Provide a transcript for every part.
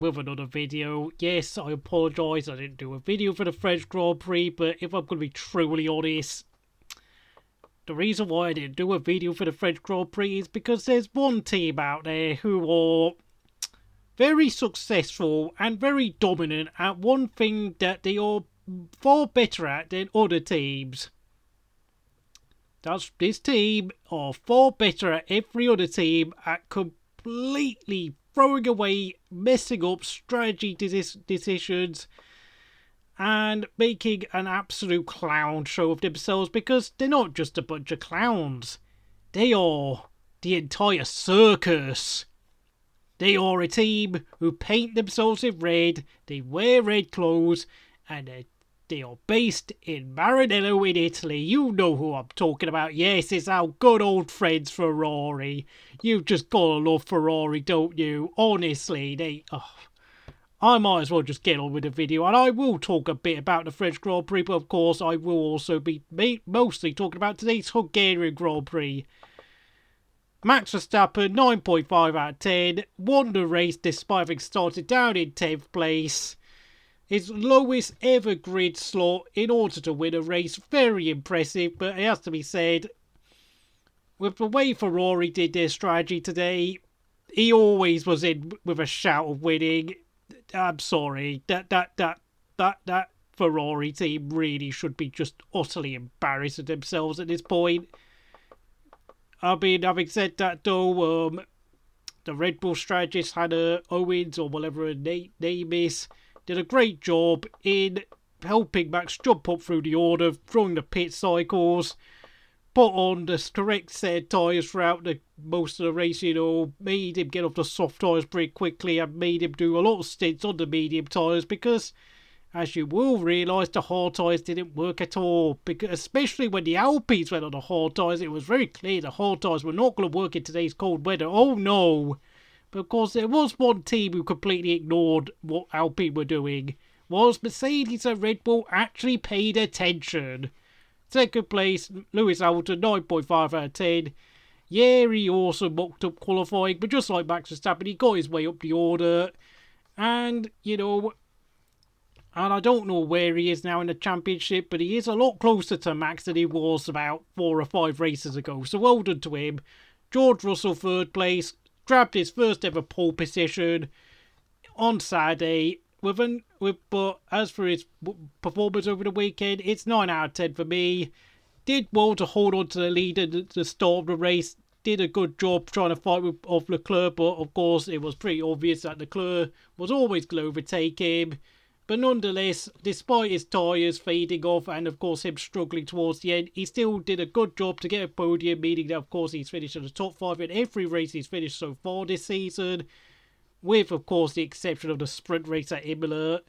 with another video. Yes, I apologise I didn't do a video for the French Grand Prix, but if I'm going to be truly honest, the reason why I didn't do a video for the French Grand Prix is because there's one team out there who are very successful and very dominant at one thing that they are far better at than other teams. This team are far better at every other team at completely throwing away, messing up strategy decisions and making an absolute clown show of themselves, because they're not just a bunch of clowns. They are the entire circus. They are a team who paint themselves in red, they wear red clothes, and they are based in Maranello in Italy. You know who I'm talking about. Yes, it's our good old friends Ferrari. You've just gotta love Ferrari, don't you? Honestly, I might as well just get on with the video, and I will talk a bit about the French Grand Prix, but of course I will also be mostly talking about today's Hungarian Grand Prix. Max Verstappen, 9.5 out of 10, won the race despite having started down in 10th place. His lowest ever grid slot in order to win a race. Very impressive, but it has to be said, with the way Ferrari did their strategy today, he always was in with a shout of winning. I'm sorry, that Ferrari team really should be just utterly embarrassed at themselves at this point. I mean, having said that though, the Red Bull strategist, Hannah Owens, or whatever her name is, did a great job in helping Max jump up through the order, throwing the pit cycles, put on the correct set of tyres throughout most of the race, made him get off the soft tyres pretty quickly and made him do a lot of stints on the medium tyres, because, as you will realise, the hard tyres didn't work at all, because especially when the Alpines went on the hard tyres, it was very clear the hard tyres were not going to work in today's cold weather. Oh no! But of course, there was one team who completely ignored what Alpine were doing. Was Mercedes and Red Bull actually paid attention? Second place, Lewis Hamilton, 9.5 out of 10. Yeah, he also mocked up qualifying, but just like Max Verstappen, he got his way up the order. And, and I don't know where he is now in the championship, but he is a lot closer to Max than he was about 4 or 5 races ago. So well done to him. George Russell, third place, grabbed his first ever pole position on Saturday. But as for his performance over the weekend, it's 9 out of 10 for me. Did well to hold on to the lead at the start of the race. Did a good job trying to fight off Leclerc, but of course it was pretty obvious that Leclerc was always going to overtake him. But nonetheless, despite his tyres fading off and of course him struggling towards the end, he still did a good job to get a podium, meaning that of course he's finished in the top 5 in every race he's finished so far this season, with of course the exception of the sprint race at Imola.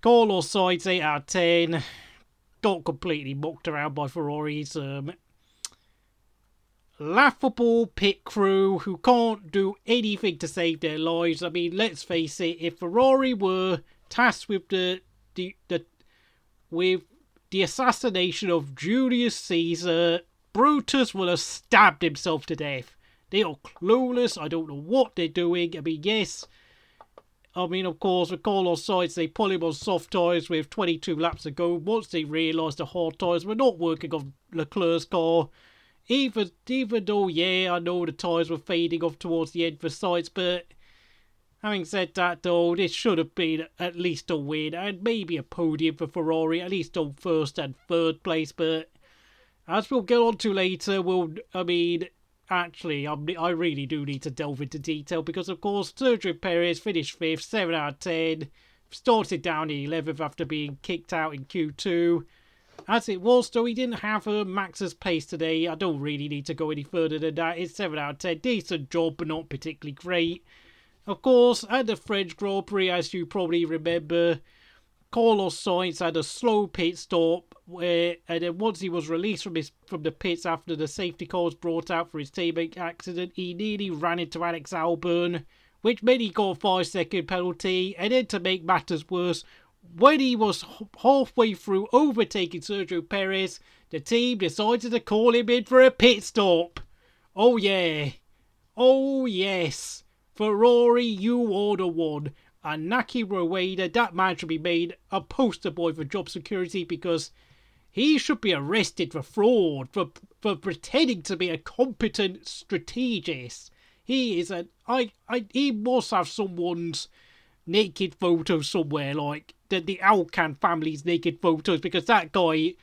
Carlos Sainz, 8 out of 10, got completely mucked around by Ferrari's laughable pit crew who can't do anything to save their lives. I mean, let's face it, if Ferrari were tasked with the assassination of Julius Caesar, Brutus would have stabbed himself to death. They are clueless. I don't know what they're doing. I mean, yes. I mean, of course, with Carlos Sainz, they put him on soft tyres with 22 laps to go. Once they realised the hard tyres were not working on Leclerc's car, even though, yeah, I know the tyres were fading off towards the end for Sainz, but having said that, though, this should have been at least a win and maybe a podium for Ferrari, at least on first and third place. But as we'll get on to later, I really do need to delve into detail, because of course Sergio Perez finished 5th, 7 out of 10, started down in 11th after being kicked out in Q2. As it was, though, he didn't have Max's pace today. I don't really need to go any further than that. It's 7 out of 10, decent job, but not particularly great. Of course, at the French Grand Prix, as you probably remember, Carlos Sainz had a slow pit stop, and then once he was released from the pits after the safety car was brought out for his teammate accident, he nearly ran into Alex Albon, which meant he got a 5-second penalty. And then to make matters worse, when he was halfway through overtaking Sergio Perez, the team decided to call him in for a pit stop. Oh yeah. Oh yes. Ferrari, you order one. And Naki Roweda, that man should be made a poster boy for job security because he should be arrested for fraud, for pretending to be a competent strategist. He is he must have someone's naked photo somewhere, like the Alcan family's naked photos, because that guy,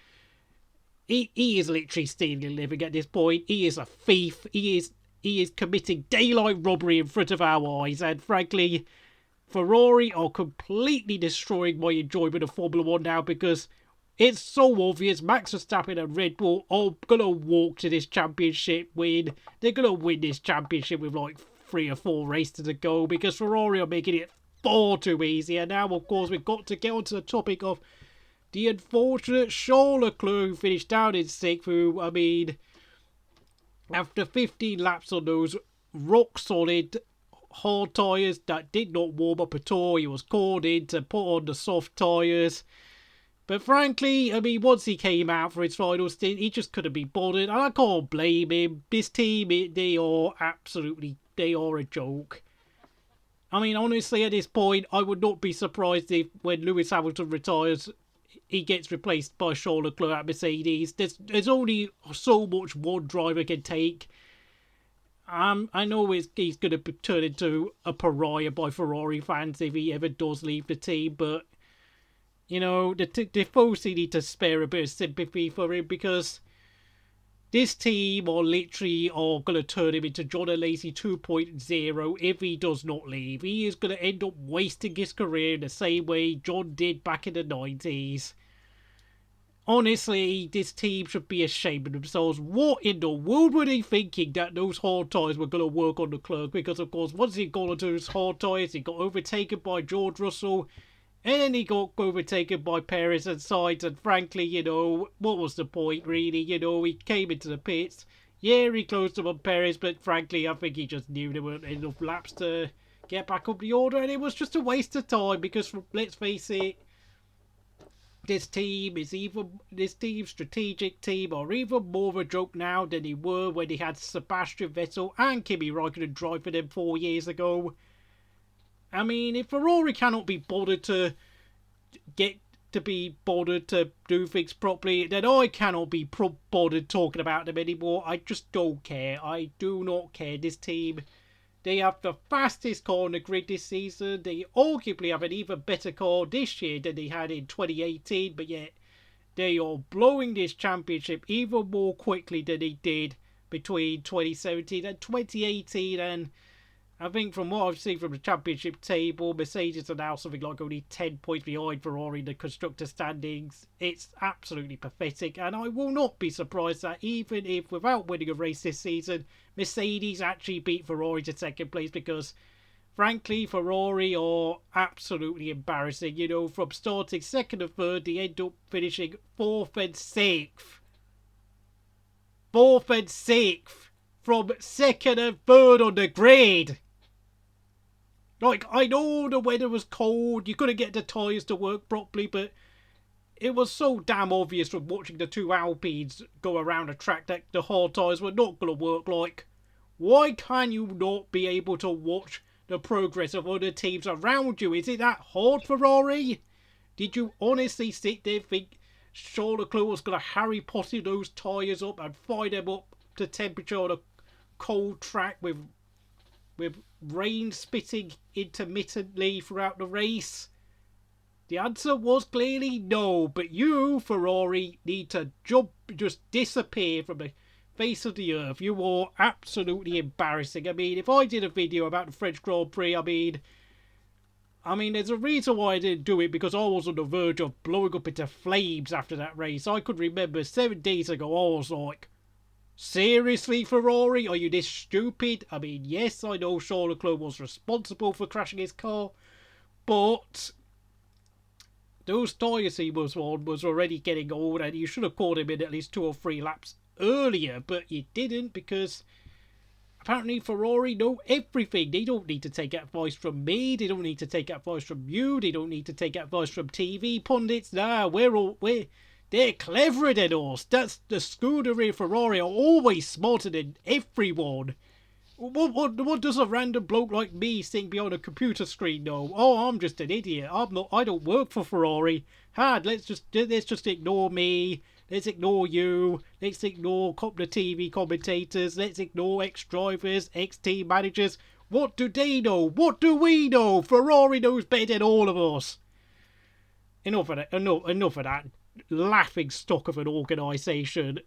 he is literally stealing a living at this point. He is a thief. He is committing daylight robbery in front of our eyes, and frankly, Ferrari are completely destroying my enjoyment of Formula 1 now because it's so obvious Max Verstappen and Red Bull are going to walk to this championship win. They're going to win this championship with like 3 or 4 races to go because Ferrari are making it far too easy. And now, of course, we've got to get onto the topic of the unfortunate Charles Leclerc who finished down in 6th, who, I mean, after 15 laps on those rock-solid hard tyres that did not warm up at all, he was called in to put on the soft tyres. But frankly, I mean, once he came out for his final stint, he just couldn't be bothered. And I can't blame him. This team, they are a joke. I mean, honestly, at this point, I would not be surprised if when Lewis Hamilton retires, he gets replaced by Charles Leclerc at Mercedes. There's only so much one driver can take. I know he's going to turn into a pariah by Ferrari fans if he ever does leave the team, but, you know, the Tifosi need to spare a bit of sympathy for him because this team are going to turn him into John Alesi 2.0 if he does not leave. He is going to end up wasting his career in the same way John did back in the 90s. Honestly, this team should be ashamed of themselves. What in the world were they thinking that those hard tyres were going to work on Leclerc? Because, of course, once he got onto those hard tyres, he got overtaken by George Russell, and then he got overtaken by Perez and Sainz, and frankly, you know, what was the point, really? You know, he came into the pits. Yeah, he closed them on Perez, but frankly, I think he just knew there weren't enough laps to get back up the order, and it was just a waste of time, because, let's face it, this strategic team are even more of a joke now than they were when they had Sebastian Vettel and Kimi Raikkonen drive for them 4 years ago. I mean, if Ferrari cannot be bothered to do things properly, then I cannot be bothered talking about them anymore. I just don't care. I do not care. This team, they have the fastest car on the grid this season. They arguably have an even better car this year than they had in 2018, but yet they are blowing this championship even more quickly than they did between 2017 and 2018. And I think from what I've seen from the championship table, Mercedes are now something like only 10 points behind Ferrari in the constructor standings. It's absolutely pathetic, and I will not be surprised that even if, without winning a race this season, Mercedes actually beat Ferrari to second place, because frankly, Ferrari are absolutely embarrassing. You know, from starting second and third, they end up finishing 4th and 6th. 4th and 6th from second and third on the grid. Like, I know the weather was cold, you couldn't get the tyres to work properly, but it was so damn obvious from watching the two Alpines go around a track that the hard tyres were not going to work. Like, why can you not be able to watch the progress of other teams around you? Is it that hard, Ferrari? Did you honestly sit there and think Charles Leclerc was going to Harry Potter those tyres up and fire them up to temperature on a cold track with rain spitting intermittently throughout the race? The answer was clearly no, but you, Ferrari, need to just disappear from the face of the earth. You are absolutely embarrassing. I mean, if I did a video about the French Grand Prix, I mean, there's a reason why I didn't do it, because I was on the verge of blowing up into flames after that race. I could remember 7 days ago, I was like, seriously, Ferrari? Are you this stupid? I mean, yes, I know Charles Leclerc was responsible for crashing his car, but those tyres he was on was already getting old, and you should have called him in at least 2 or 3 laps earlier, but you didn't, because apparently Ferrari know everything. They don't need to take advice from me, they don't need to take advice from you, they don't need to take advice from TV pundits. Nah, they're cleverer than us. That's the Scuderia Ferrari are always smarter than everyone. What does a random bloke like me sitting behind a computer screen know? Oh, I'm just an idiot. I don't work for Ferrari. Let's just ignore me. Let's ignore you. Let's ignore the TV commentators. Let's ignore ex-drivers, ex-team managers. What do they know? What do we know? Ferrari knows better than all of us. Enough of that. Enough of that laughing stock of an organisation.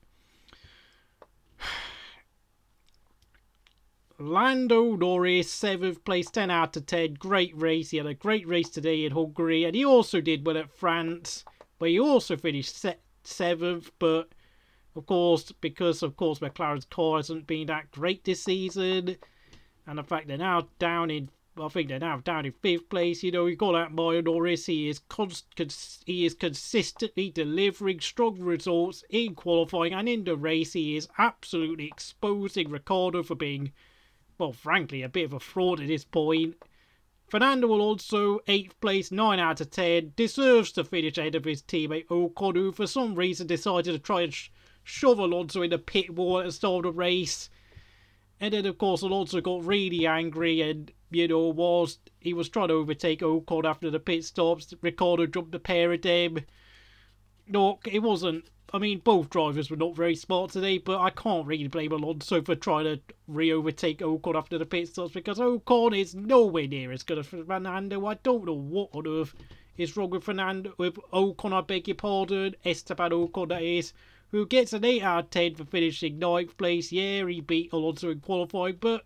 Lando Norris, 7th place, 10 out of 10. Great race. He had a great race today in Hungary, and he also did well at France, where he also finished 7th. But of course, because McLaren's car hasn't been that great this season, and the fact they're now down in, I think they're now down in 5th place. You know, you got that Mario Norris. He is consistently delivering strong results in qualifying and in the race. He is absolutely exposing Ricciardo for being, well, frankly, a bit of a fraud at this point. Fernando Alonso, 8th place, 9 out of 10. Deserves to finish ahead of his teammate Ocon, who for some reason decided to try and shove Alonso in the pit wall at the start of the race. And then, of course, Alonso got really angry and, you know, he was trying to overtake Ocon after the pit stops. Ricciardo jumped the pair of them. No, it wasn't. I mean, both drivers were not very smart today, but I can't really blame Alonso for trying to re-overtake Ocon after the pit stops, because Ocon is nowhere near as good as Fernando. I don't know what on earth is wrong with Ocon, I beg your pardon, Esteban Ocon that is, who gets an 8 out of 10 for finishing 9th place. Yeah, he beat Alonso in qualifying, but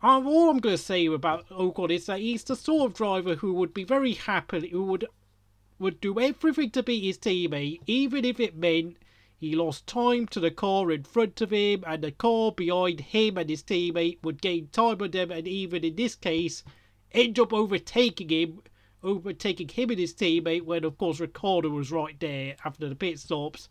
all I'm going to say about Ocon is that he's the sort of driver who would be very happy, who would do everything to beat his teammate, even if it meant he lost time to the car in front of him, and the car behind him and his teammate would gain time on them, and even in this case, end up overtaking him and his teammate, when of course Ricciardo was right there after the pit stops.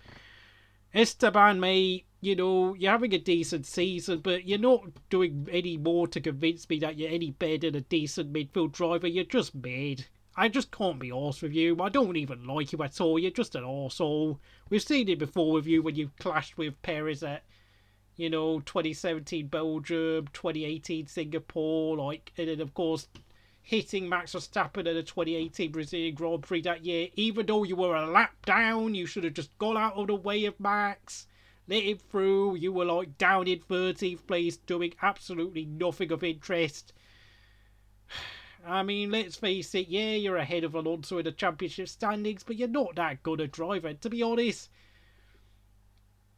Esteban, mate, you know, you're having a decent season, but you're not doing any more to convince me that you're any better than a decent midfield driver. You're just mid. I just can't be arsed with you. I don't even like you at all. You're just an arsehole. We've seen it before with you when you clashed with Perez at, you know, 2017 Belgium, 2018 Singapore, and then of course hitting Max Verstappen at the 2018 Brazilian Grand Prix that year. Even though you were a lap down, you should have just got out of the way of Max, let him through. You were down in 13th place, doing absolutely nothing of interest. I mean, let's face it, yeah, you're ahead of Alonso in the championship standings, but you're not that good a driver. To be honest,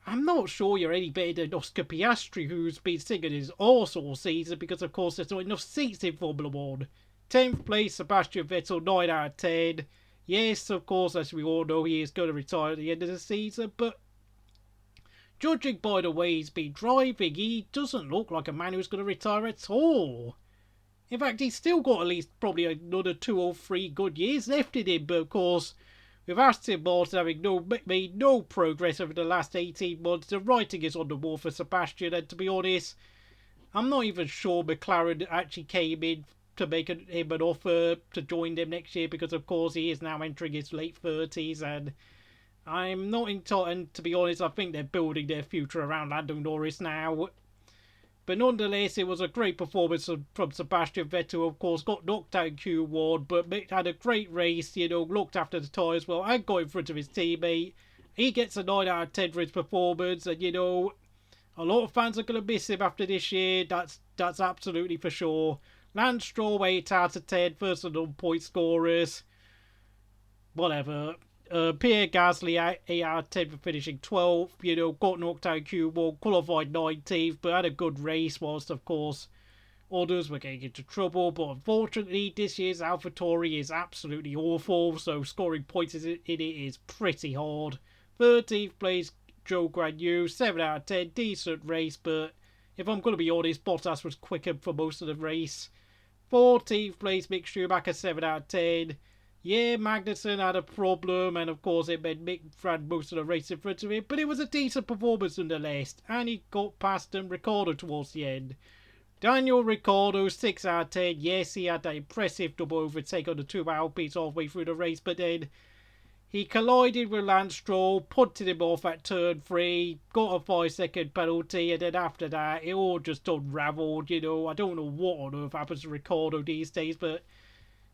I'm not sure you're any better than Oscar Piastri, who's been singing his arse all season, because of course there's not enough seats in Formula 1. 10th place, Sebastian Vettel, 9 out of 10. Yes, of course, as we all know, he is going to retire at the end of the season, but judging by the way he's been driving, he doesn't look like a man who's going to retire at all. In fact, he's still got at least probably another 2 or 3 good years left in him. But of course, with Aston Martin having made no progress over the last 18 months, the writing is on the wall for Sebastian. And to be honest, I'm not even sure McLaren actually came in to make him an offer to join them next year, because of course he is now entering his late 30s, and I'm not entirely. And to be honest, I think they're building their future around Lando Norris now. But nonetheless, it was a great performance from Sebastian Vettel. Of course, got knocked out in Q1, but had a great race, you know, looked after the tyres well, and got in front of his teammate. He gets a 9 out of 10 for his performance, and, you know, a lot of fans are going to miss him after this year. That's absolutely for sure. Lance Stroll, 8 out of 10, first and on point scorers. Whatever. Pierre Gasly, 8 out of 10 for finishing 12th. You know, got knocked out in Q1, qualified 19th, but had a good race, whilst, of course, others were getting into trouble. But unfortunately, this year's AlphaTauri is absolutely awful, so scoring points in it is pretty hard. 13th place, Joe Guanyu, 7 out of 10, decent race, but if I'm going to be honest, Bottas was quicker for most of the race. 14th place, Mick Schumacher, 7 out of 10. Yeah, Magnussen had a problem, and of course it meant Mick ran most of the race in front of him, but it was a decent performance nonetheless, and he got past Ricciardo towards the end. Daniel Ricciardo, 6 out of 10. Yes, he had that impressive double overtake on the 2 Alpines halfway through the race, but then He collided with Lance Stroll, punted him off at turn 3, got a 5-second penalty, and then after that, it all just unravelled, you know. I don't know what on earth happens to Ricciardo these days, but,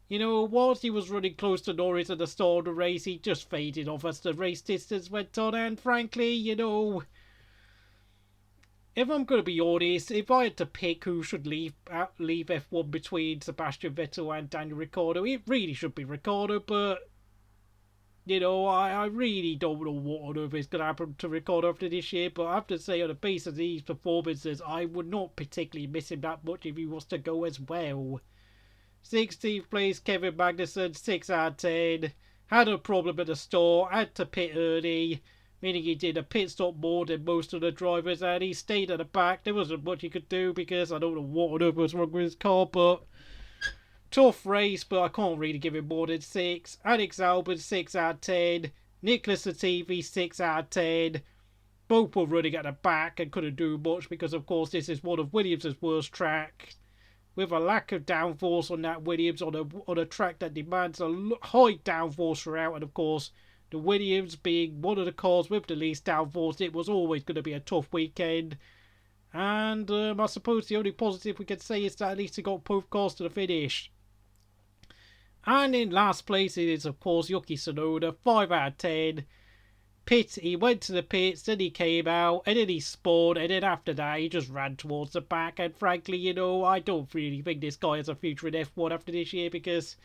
you know, whilst he was running close to Norris at the start of the race, he just faded off as the race distance went on, and frankly, you know, if I'm going to be honest, if I had to pick who should leave F1 between Sebastian Vettel and Daniel Ricciardo, it really should be Ricciardo, but you know, I really don't know what on earth is going to happen to Ricciardo after this year, but I have to say, on the basis of these performances, I would not particularly miss him that much if he was to go as well. 16th place, Kevin Magnussen, 6 out of 10. Had a problem at the start, had to pit early, meaning he did a pit stop more than most of the drivers, and he stayed at the back. There wasn't much he could do because I don't know what on earth was wrong with his car, but tough race, but I can't really give him more than 6. Alex Albon, 6 out of 10. Nicholas Latifi, 6 out of 10. Both were running at the back and couldn't do much because, of course, this is one of Williams' worst tracks. With a lack of downforce on that Williams on a track that demands a high downforce throughout, and of course, the Williams being one of the cars with the least downforce, it was always going to be a tough weekend. And I suppose the only positive we can say is that at least he got both cars to the finish. And in last place it is, of course, Yuki Tsunoda, 5 out of 10. He went to the pits, then he came out, and then he spun, and then after that he just ran towards the back. And frankly, you know, I don't really think this guy has a future in F1 after this year because,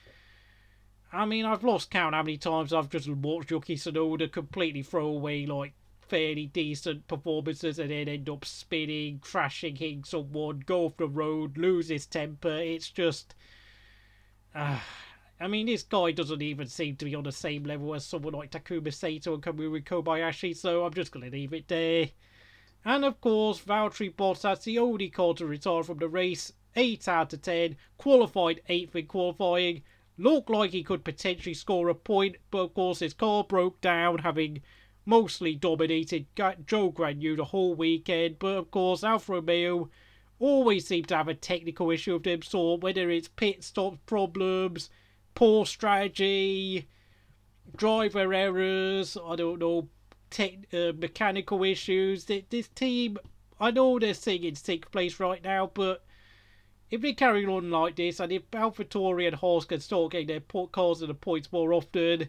I mean, I've lost count how many times I've just watched Yuki Tsunoda completely throw away, like, fairly decent performances and then end up spinning, crashing, hitting someone, go off the road, lose his temper. It's just... I mean, this guy doesn't even seem to be on the same level as someone like Takuma Sato and Kamui Kobayashi, so I'm just going to leave it there. And of course, Valtteri Bottas, the only car to retire from the race, 8 out of 10, qualified 8th in qualifying, looked like he could potentially score a point, but of course his car broke down, having mostly dominated Joe Guanyu the whole weekend, but of course Alfa Romeo always seem to have a technical issue of them sort, whether it's pit stop problems, poor strategy, driver errors, I don't know, mechanical issues. This team, I know they're sitting in 6th place right now, but if they carry on like this, and if AlphaTauri and Haas can start getting their cars in the points more often,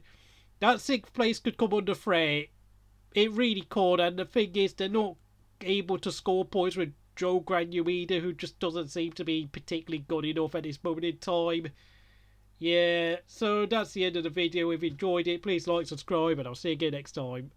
that 6th place could come under threat. It really could, and the thing is, they're not able to score points with Joe Guanyu either, who just doesn't seem to be particularly good enough at this moment in time. Yeah, so that's the end of the video. If you enjoyed it, please like, subscribe, and I'll see you again next time.